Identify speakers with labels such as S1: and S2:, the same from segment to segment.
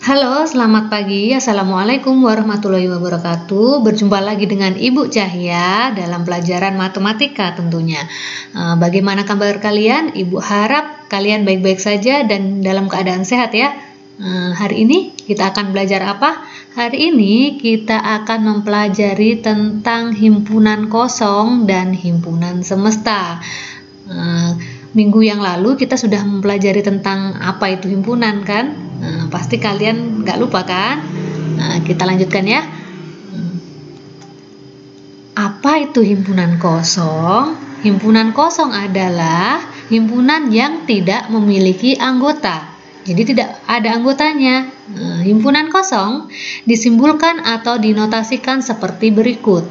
S1: Halo, selamat pagi. Assalamualaikum warahmatullahi wabarakatuh. Berjumpa lagi dengan Ibu Cahya dalam pelajaran matematika tentunya. Bagaimana kabar kalian? Ibu harap kalian baik-baik saja dan dalam keadaan sehat ya. Hari ini kita akan belajar apa? Hari ini kita akan mempelajari tentang himpunan kosong dan himpunan semesta. Minggu yang lalu kita sudah mempelajari tentang apa itu himpunan kan? Pasti kalian nggak lupa kan? Kita lanjutkan ya. Apa itu himpunan kosong? Himpunan kosong adalah himpunan yang tidak memiliki anggota. Jadi tidak ada anggotanya. Himpunan kosong disimbolkan atau dinotasikan seperti berikut.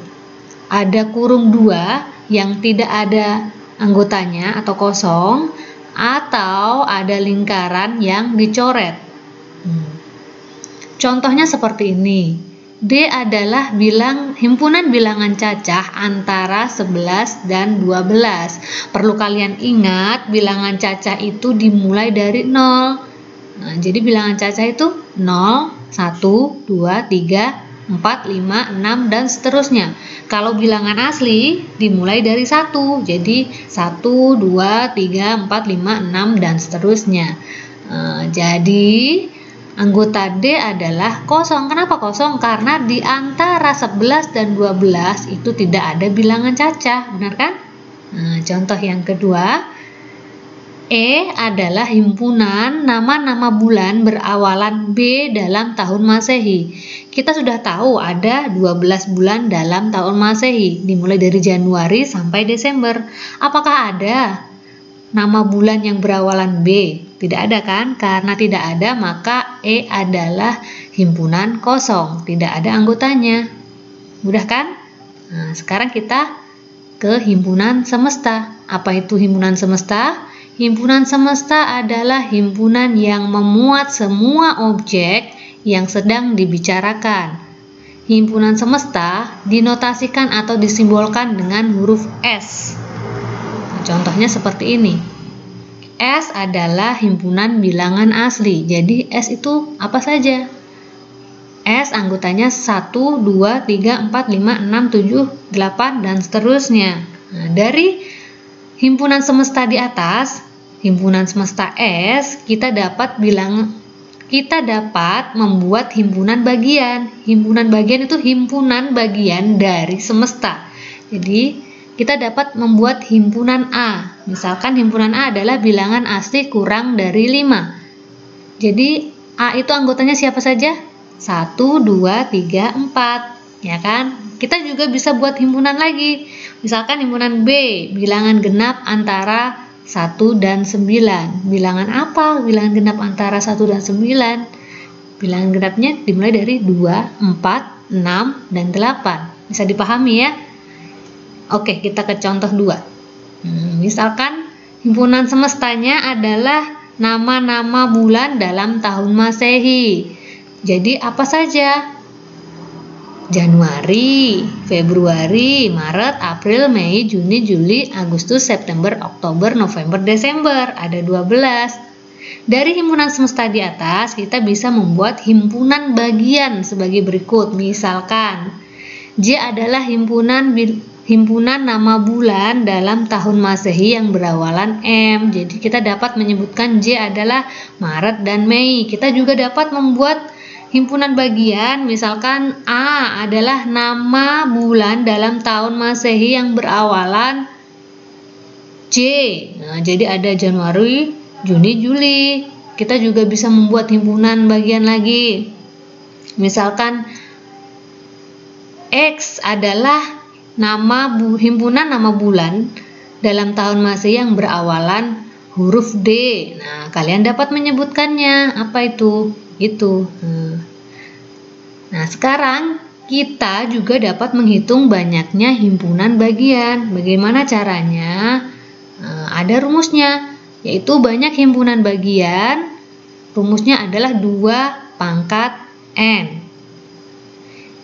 S1: Ada kurung 2 yang tidak ada anggotanya atau kosong, atau ada lingkaran yang dicoret. Contohnya seperti ini. D adalah himpunan bilangan cacah antara 11 dan 12. Perlu kalian ingat, bilangan cacah itu dimulai dari 0. Jadi bilangan cacah itu 0, 1, 2, 3, 4, 5, 6, dan seterusnya. Kalau bilangan asli dimulai dari 1. Jadi 1, 2, 3, 4, 5, 6, dan seterusnya. Jadi anggota D adalah kosong. Kenapa kosong? Karena di antara 11 dan 12 itu tidak ada bilangan cacah. Benar kan? Contoh yang kedua. E adalah himpunan nama-nama bulan berawalan B dalam tahun Masehi. Kita sudah tahu ada 12 bulan dalam tahun Masehi, dimulai dari Januari sampai Desember. Apakah ada nama bulan yang berawalan B? Tidak ada kan? Karena tidak ada, maka E adalah himpunan kosong, tidak ada anggotanya. Mudah kan? Sekarang kita ke himpunan semesta. Apa itu himpunan semesta? Himpunan semesta adalah himpunan yang memuat semua objek yang sedang dibicarakan. Himpunan semesta dinotasikan atau disimbolkan dengan huruf S. Contohnya seperti ini. S adalah himpunan bilangan asli. Jadi S itu apa saja? S anggotanya 1, 2, 3, 4, 5, 6, 7, 8, dan seterusnya. Dari himpunan semesta di atas, himpunan semesta S, kita dapat membuat himpunan bagian. Himpunan bagian itu himpunan bagian dari semesta. Jadi kita dapat membuat himpunan A. Misalkan himpunan A adalah bilangan asli kurang dari 5. Jadi A itu anggotanya siapa saja? 1, 2, 3, 4. Ya kan? Kita juga bisa buat himpunan lagi. Misalkan himpunan B, bilangan genap antara 1 dan 9. Bilangan apa? Bilangan genap antara 1 dan 9. Bilangan genapnya dimulai dari 2, 4, 6, dan 8. Bisa dipahami ya? Oke, kita ke contoh 2. Misalkan himpunan semestanya adalah nama-nama bulan dalam tahun Masehi. Jadi apa saja? Januari, Februari, Maret, April, Mei, Juni, Juli, Agustus, September, Oktober, November, Desember. Ada 12. Dari himpunan semesta di atas, kita bisa membuat himpunan bagian sebagai berikut. Misalkan, J adalah himpunan nama bulan dalam tahun Masehi yang berawalan M. Jadi kita dapat menyebutkan J adalah Maret dan Mei. Kita juga dapat membuat himpunan bagian, misalkan A adalah nama bulan dalam tahun Masehi yang berawalan J. Jadi ada Januari, Juni, Juli. Kita juga bisa membuat himpunan bagian lagi. Misalkan X adalah himpunan nama bulan dalam tahun Masehi yang berawalan huruf D. Kalian dapat menyebutkannya. Apa itu? Nah, sekarang kita juga dapat menghitung banyaknya himpunan bagian. Bagaimana caranya? Ada rumusnya, yaitu banyak himpunan bagian. Rumusnya adalah 2 pangkat N.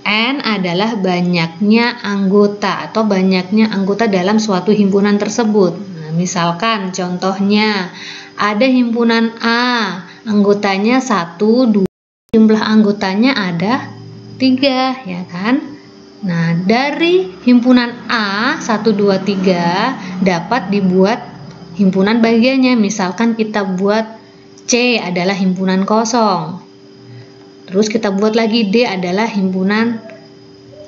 S1: N adalah banyaknya anggota atau banyaknya anggota dalam suatu himpunan tersebut. Misalkan contohnya ada himpunan A, anggotanya 1, 2, jumlah anggotanya ada 3, ya kan? Nah, dari himpunan A 1, 2, 3 dapat dibuat himpunan bagiannya. Misalkan kita buat C adalah himpunan kosong. Terus kita buat lagi D adalah himpunan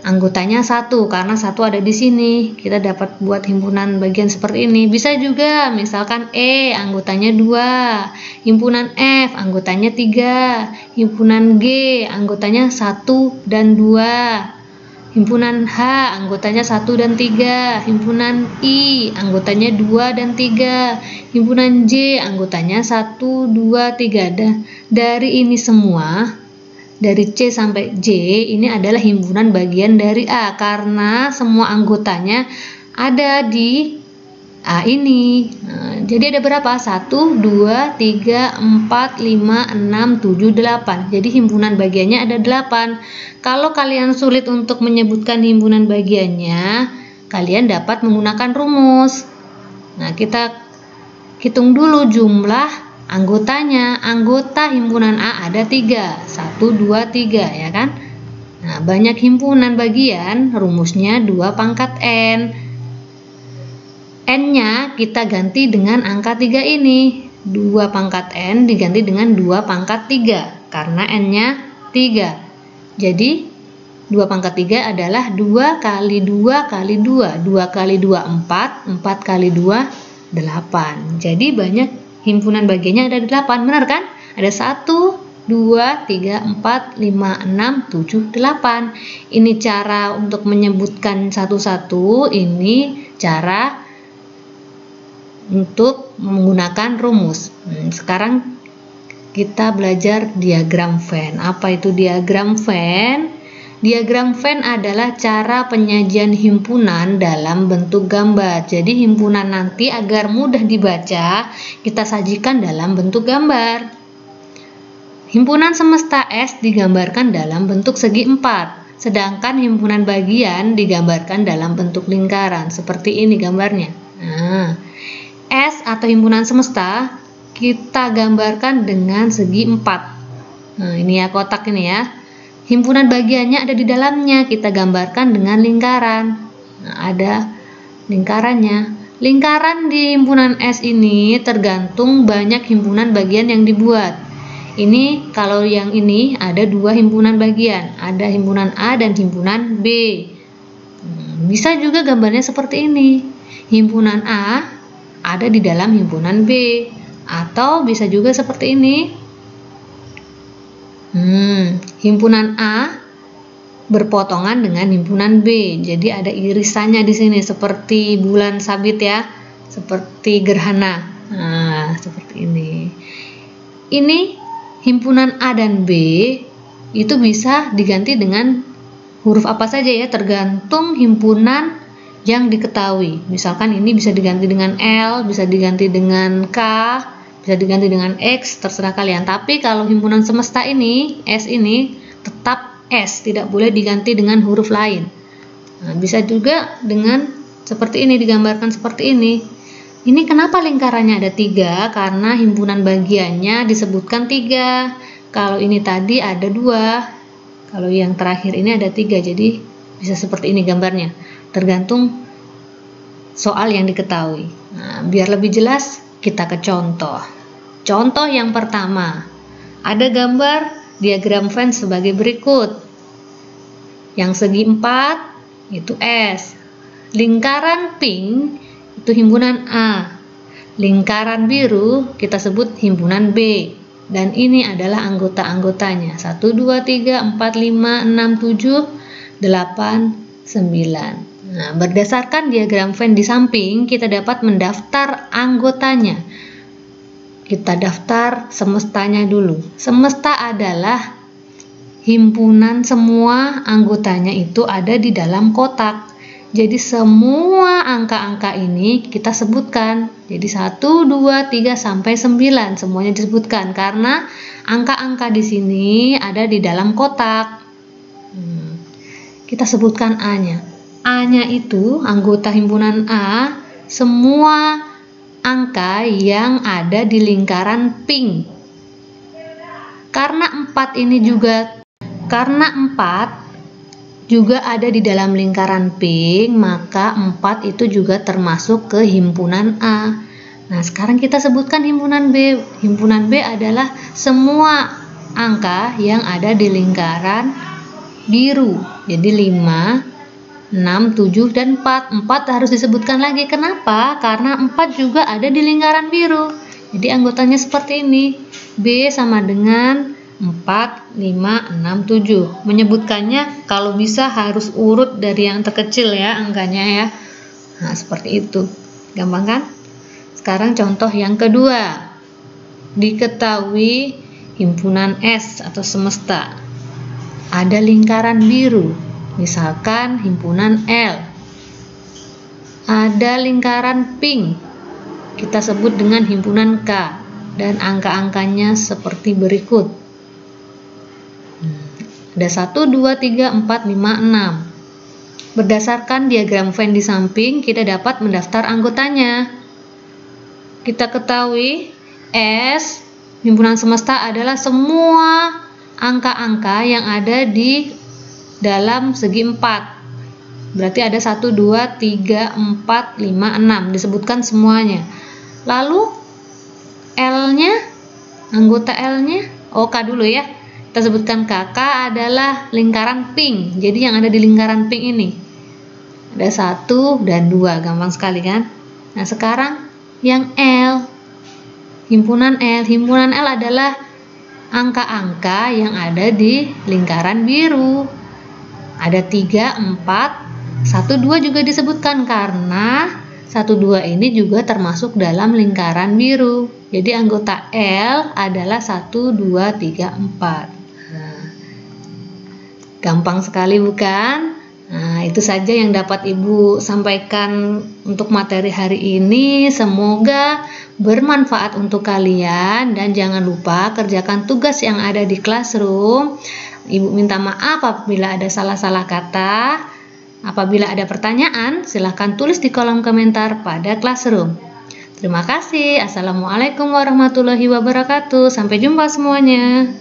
S1: anggotanya 1, karena 1 ada di sini. Kita dapat buat himpunan bagian seperti ini. Bisa juga misalkan E anggotanya 2, himpunan F anggotanya 3, himpunan G anggotanya 1 dan 2, himpunan H anggotanya 1 dan 3, himpunan I anggotanya 2 dan 3, himpunan J anggotanya 1, 2, 3. Dari ini semua, dari C sampai J ini adalah himpunan bagian dari A, karena semua anggotanya ada di A ini. Nah, jadi ada berapa? 1, 2, 3, 4, 5, 6, 7, 8. Jadi himpunan bagiannya ada 8. Kalau kalian sulit untuk menyebutkan himpunan bagiannya, kalian dapat menggunakan rumus. Nah, kita hitung dulu jumlah anggotanya. Anggota himpunan A ada 3, 1, 2, 3, ya kan? Nah, banyak himpunan bagian, rumusnya 2 pangkat N. N-nya kita ganti dengan angka 3 ini. 2 pangkat N diganti dengan 2 pangkat 3, karena N-nya 3. Jadi 2 pangkat 3 adalah 2 kali 2 kali 2. 2 kali 2 4, 4 kali 2 8. Jadi banyak himpunan bagiannya ada 8, benar kan? Ada 1, 2, 3, 4, 5, 6, 7, 8. Ini cara untuk menyebutkan satu-satu, ini cara untuk menggunakan rumus. Sekarang kita belajar diagram Venn. Apa itu diagram Venn? Diagram Venn adalah cara penyajian himpunan dalam bentuk gambar. Jadi himpunan nanti agar mudah dibaca, kita sajikan dalam bentuk gambar. Himpunan semesta S digambarkan dalam bentuk segi 4, sedangkan himpunan bagian digambarkan dalam bentuk lingkaran. Seperti ini gambarnya. Nah, S atau himpunan semesta kita gambarkan dengan segi 4. Nah, ini ya kotak ini ya. Himpunan bagiannya ada di dalamnya, kita gambarkan dengan lingkaran. Nah, ada lingkarannya. Lingkaran di himpunan S ini tergantung banyak himpunan bagian yang dibuat. Ini kalau yang ini ada 2 himpunan bagian, ada himpunan A dan himpunan B. Bisa juga gambarnya seperti ini. Himpunan A ada di dalam himpunan B, atau bisa juga seperti ini. Himpunan A berpotongan dengan himpunan B. Jadi ada irisannya di sini seperti bulan sabit ya, seperti gerhana. Nah, seperti ini. Ini himpunan A dan B itu bisa diganti dengan huruf apa saja ya, tergantung himpunan yang diketahui. Misalkan ini bisa diganti dengan L, bisa diganti dengan K, bisa diganti dengan X, terserah kalian. Tapi kalau himpunan semesta ini, S ini tetap S, tidak boleh diganti dengan huruf lain. Nah, bisa juga dengan seperti ini, digambarkan seperti ini. Ini kenapa lingkarannya ada 3? Karena himpunan bagiannya disebutkan 3. Kalau ini tadi ada 2. Kalau yang terakhir ini ada 3. Jadi bisa seperti ini gambarnya. Tergantung soal yang diketahui. Nah, biar lebih jelas, kita ke contoh. Contoh yang pertama, ada gambar diagram Venn sebagai berikut. Yang segi 4 itu S. Lingkaran pink itu himpunan A. Lingkaran biru kita sebut himpunan B. Dan ini adalah anggota-anggotanya. 1, 2, 3, 4, 5, 6, 7, 8, 9. Nah, berdasarkan diagram Venn di samping, kita dapat mendaftar anggotanya. Kita daftar semestanya dulu. Semesta adalah himpunan semua anggotanya itu ada di dalam kotak. Jadi semua angka-angka ini kita sebutkan. Jadi 1, 2, 3 sampai 9 semuanya disebutkan karena angka-angka di sini ada di dalam kotak. Kita sebutkan A-nya. A-nya itu anggota himpunan A, semua angka yang ada di lingkaran pink. Karena 4 juga ada di dalam lingkaran pink, maka 4 itu juga termasuk ke himpunan A. Nah, sekarang kita sebutkan himpunan B. Himpunan B adalah semua angka yang ada di lingkaran biru. Jadi 5, 6, 7, dan 4. 4 harus disebutkan lagi. Kenapa? Karena 4 juga ada di lingkaran biru. Jadi anggotanya seperti ini. B sama dengan 4, 5, 6, 7. Menyebutkannya kalau bisa harus urut dari yang terkecil ya angkanya ya. Nah, seperti itu. Gampang kan? Sekarang contoh yang kedua. Diketahui himpunan S atau semesta. Ada lingkaran biru. Misalkan himpunan L. Ada lingkaran pink. Kita sebut dengan himpunan K. Dan angka-angkanya seperti berikut. Ada 1, 2, 3, 4, 5, 6. Berdasarkan diagram Venn di samping, kita dapat mendaftar anggotanya. Kita ketahui S, himpunan semesta adalah semua angka-angka yang ada di dalam segi 4. Berarti ada 1, 2, 3, 4, 5, 6. Disebutkan semuanya. Lalu L-nya, anggota L-nya, K dulu ya. Kita sebutkan K adalah lingkaran pink. Jadi yang ada di lingkaran pink ini ada 1 dan 2, gampang sekali kan? Nah, sekarang yang L, himpunan L. Himpunan L adalah angka-angka yang ada di lingkaran biru. Ada 3, 4, 1, 2 juga disebutkan karena 1, 2 ini juga termasuk dalam lingkaran biru. Jadi anggota L adalah 1, 2, 3, 4. Gampang sekali bukan? Nah, itu saja yang dapat Ibu sampaikan untuk materi hari ini. Semoga bermanfaat untuk kalian dan jangan lupa kerjakan tugas yang ada di classroom. Ibu minta maaf apabila ada salah-salah kata. Apabila ada pertanyaan, silahkan tulis di kolom komentar pada classroom. Terima kasih. Assalamualaikum warahmatullahi wabarakatuh. Sampai jumpa semuanya.